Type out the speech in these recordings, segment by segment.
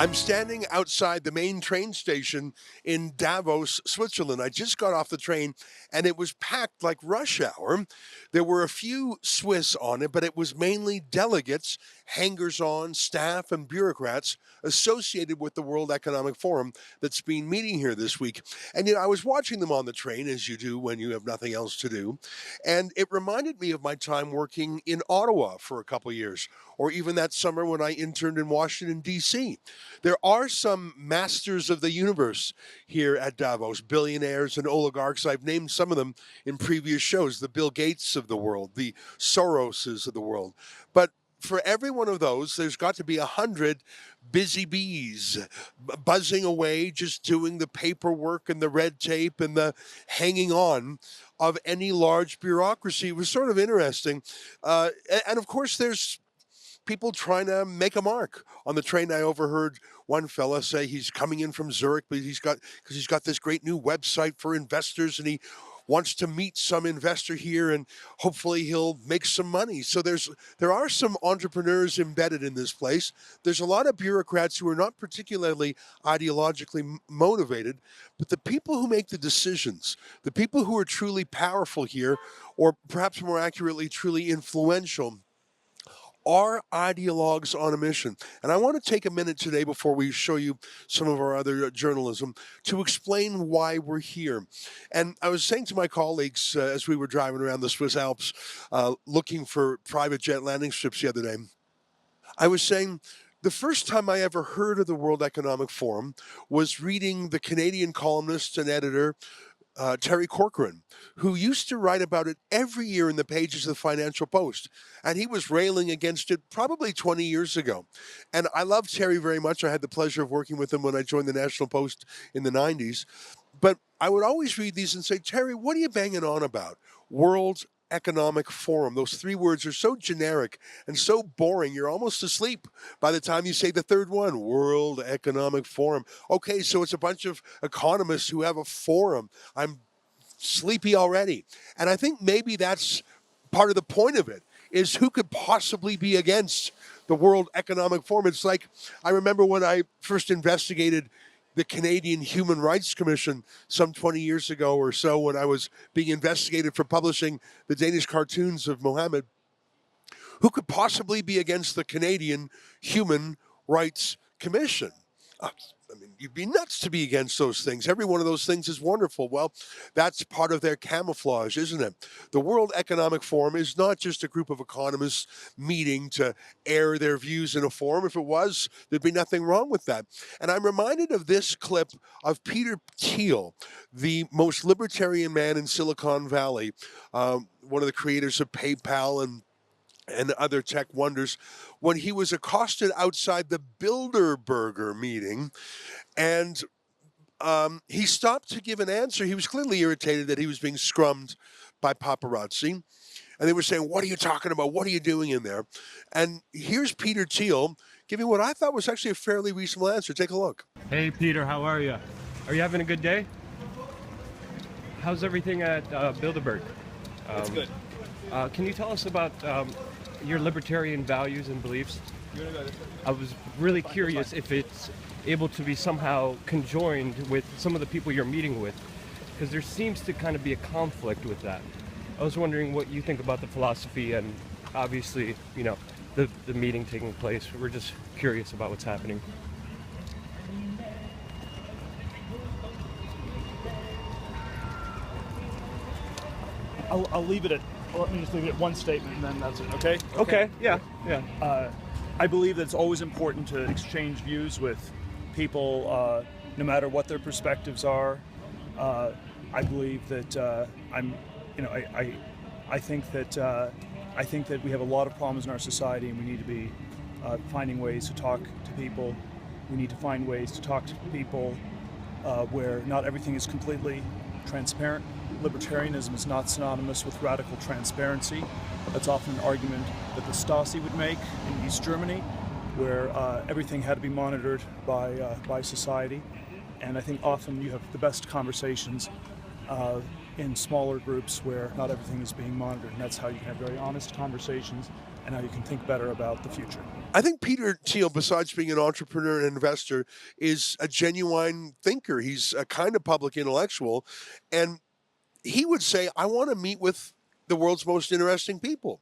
I'm standing outside the main train station in Davos, Switzerland. I just got off the train and it was packed like rush hour. There were a few Swiss on it, but it was mainly delegates, hangers on, staff, and bureaucrats associated with the World Economic Forum that's been meeting here this week. And I was watching them on the train, as you do when you have nothing else to do. And it reminded me of my time working in Ottawa for a couple years, or even that summer when I interned in Washington, D.C. There are some masters of the universe here at Davos, billionaires and oligarchs. I've named some of them in previous shows, the Bill Gates of the world, the Soroses of the world. But for every one of those, there's got to be 100 busy bees buzzing away, just doing the paperwork and the red tape and the hanging on of any large bureaucracy. It was sort of interesting. And of course, there's people trying to make a mark. On the train, I overheard one fella say he's coming in from Zurich, but he's got this great new website for investors, and he wants to meet some investor here, and hopefully he'll make some money. So there are some entrepreneurs embedded in this place. There's a lot of bureaucrats who are not particularly ideologically motivated, but the people who make the decisions, the people who are truly powerful here, or perhaps more accurately, truly influential, are ideologues on a mission. And I want to take a minute today before we show you some of our other journalism to explain why we're here. And I was saying to my colleagues as we were driving around the Swiss Alps looking for private jet landing strips the other day, I was saying the first time I ever heard of the World Economic Forum was reading the Canadian columnist and editor Terry Corcoran, who used to write about it every year in the pages of the Financial Post. And he was railing against it probably 20 years ago. And I love Terry very much. I had the pleasure of working with him when I joined the National Post in the 90s. But I would always read these and say, Terry, what are you banging on about? World Economic Forum. Those three words are so generic and so boring, you're almost asleep by the time you say the third one, World Economic Forum. Okay, so it's a bunch of economists who have a forum. I'm sleepy already. And I think maybe that's part of the point of it, is who could possibly be against the World Economic Forum? It's like, I remember when I first investigated the Canadian Human Rights Commission some 20 years ago or so, when I was being investigated for publishing the Danish cartoons of Mohammed. Who could possibly be against the Canadian Human Rights Commission? I mean, you'd be nuts to be against those things. Every one of those things is wonderful. Well, that's part of their camouflage, isn't it? The World Economic Forum is not just a group of economists meeting to air their views in a forum. If it was, there'd be nothing wrong with that. And I'm reminded of this clip of Peter Thiel, the most libertarian man in Silicon Valley, one of the creators of PayPal and other tech wonders, when he was accosted outside the Bilderberger meeting, and he stopped to give an answer. He was clearly irritated that he was being scrummed by paparazzi, and they were saying, "What are you talking about? What are you doing in there?" And here's Peter Thiel giving what I thought was actually a fairly reasonable answer. Take a look. Hey Peter, how are you? Are you having a good day? How's everything at Bilderberg? It's good. Can you tell us about your libertarian values and beliefs? I was really curious if it's able to be somehow conjoined with some of the people you're meeting with, because there seems to kind of be a conflict with that. I was wondering what you think about the philosophy and obviously, the meeting taking place. We're just curious about what's happening. I'll leave it at. Let me just leave it at one statement, and then that's it. Okay. Okay. Yeah. I believe that it's always important to exchange views with people, no matter what their perspectives are. I believe that I think that we have a lot of problems in our society, and we need to be finding ways to talk to people. We need to find ways to talk to people where not everything is completely transparent. Libertarianism is not synonymous with radical transparency. That's often an argument that the Stasi would make in East Germany, where everything had to be monitored by society. And I think often you have the best conversations in smaller groups where not everything is being monitored, and that's how you can have very honest conversations and how you can think better about the future. I think Peter Thiel, besides being an entrepreneur and investor, is a genuine thinker. He's a kind of public intellectual. And he would say, I want to meet with the world's most interesting people.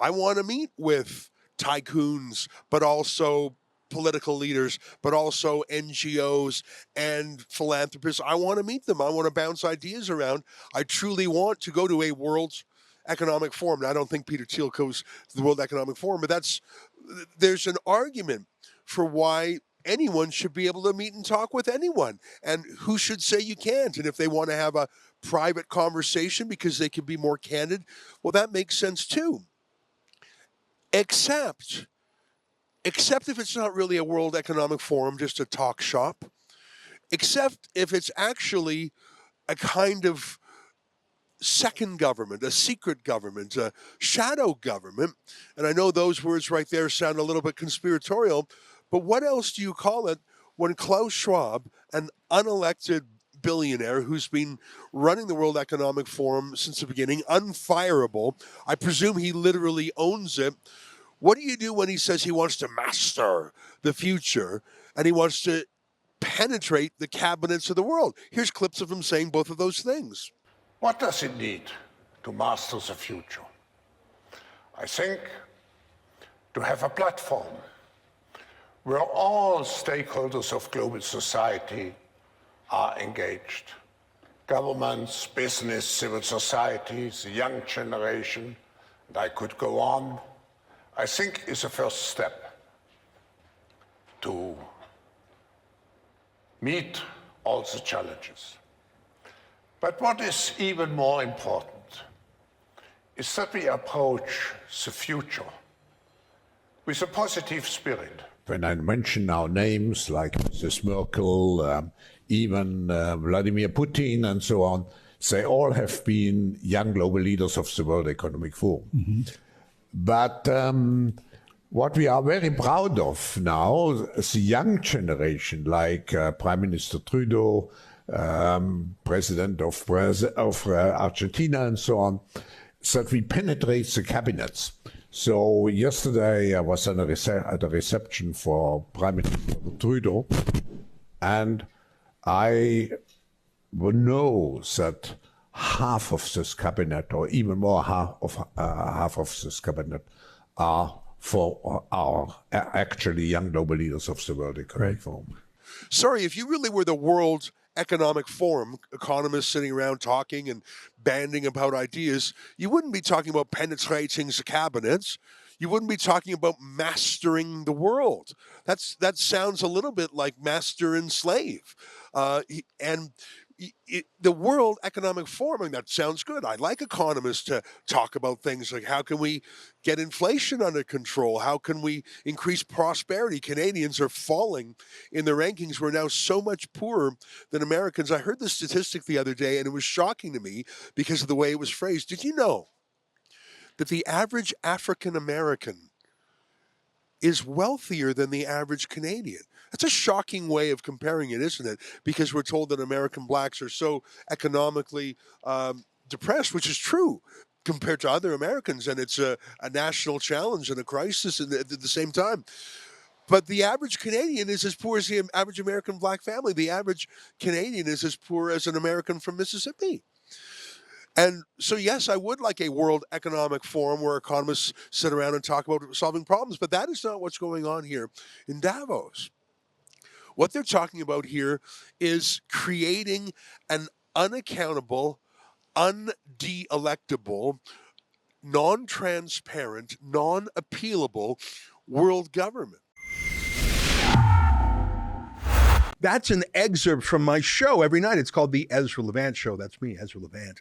I want to meet with tycoons, but also political leaders, but also NGOs and philanthropists. I want to meet them. I want to bounce ideas around. I truly want to go to a World Economic Forum. Now, I don't think Peter Thiel goes to the World Economic Forum, but there's an argument for why anyone should be able to meet and talk with anyone. And who should say you can't? And if they want to have a private conversation because they can be more candid, well, that makes sense too. Except if it's not really a World Economic Forum, just a talk shop. Except if it's actually a kind of second government, a secret government, a shadow government. And I know those words right there sound a little bit conspiratorial, but what else do you call it when Klaus Schwab, an unelected billionaire who's been running the World Economic Forum since the beginning, unfireable, I presume he literally owns it. What do you do when he says he wants to master the future and he wants to penetrate the cabinets of the world? Here's clips of him saying both of those things. What does it need to master the future? I think to have a platform where all stakeholders of global society are engaged. Governments, business, civil society, the young generation, and I could go on, I think is a first step to meet all the challenges. But what is even more important is that we approach the future with a positive spirit. When I mention now names like Mrs. Merkel, even Vladimir Putin and so on, they all have been young global leaders of the World Economic Forum. Mm-hmm. But what we are very proud of now, the young generation, like Prime Minister Trudeau, President of Argentina and so on, that we penetrate the cabinets. So yesterday I was at a reception for Prime Minister Trudeau, and I know that half of this cabinet, or even more, half of this cabinet are actually young global leaders of the World Economic Forum. Sorry, if you really were the World Economic Forum, economists sitting around talking and banding about ideas, you wouldn't be talking about penetrating the cabinets. You wouldn't be talking about mastering the world. That sounds a little bit like master and slave. The World Economic Forum, that sounds good. I like economists to talk about things like how can we get inflation under control? How can we increase prosperity? Canadians are falling in the rankings. We're now so much poorer than Americans. I heard this statistic the other day, and it was shocking to me because of the way it was phrased. Did you know that the average African American is wealthier than the average Canadian? That's a shocking way of comparing it, isn't it? Because we're told that American blacks are so economically depressed, which is true compared to other Americans, and it's a national challenge and a crisis at the same time. But the average Canadian is as poor as the average American black family. The average Canadian is as poor as an American from Mississippi. And so, yes, I would like a World Economic Forum where economists sit around and talk about solving problems, but that is not what's going on here in Davos. What they're talking about here is creating an unaccountable, undelectable, non-transparent, non-appealable world government. That's an excerpt from my show every night. It's called The Ezra Levant Show. That's me, Ezra Levant.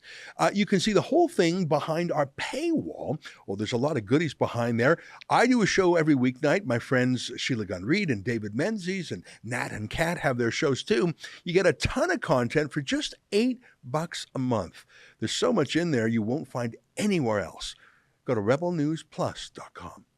You can see the whole thing behind our paywall. Well, there's a lot of goodies behind there. I do a show every weeknight. My friends Sheila Gunn Reid and David Menzies and Nat and Kat have their shows too. You get a ton of content for just $8 a month. There's so much in there you won't find anywhere else. Go to rebelnewsplus.com.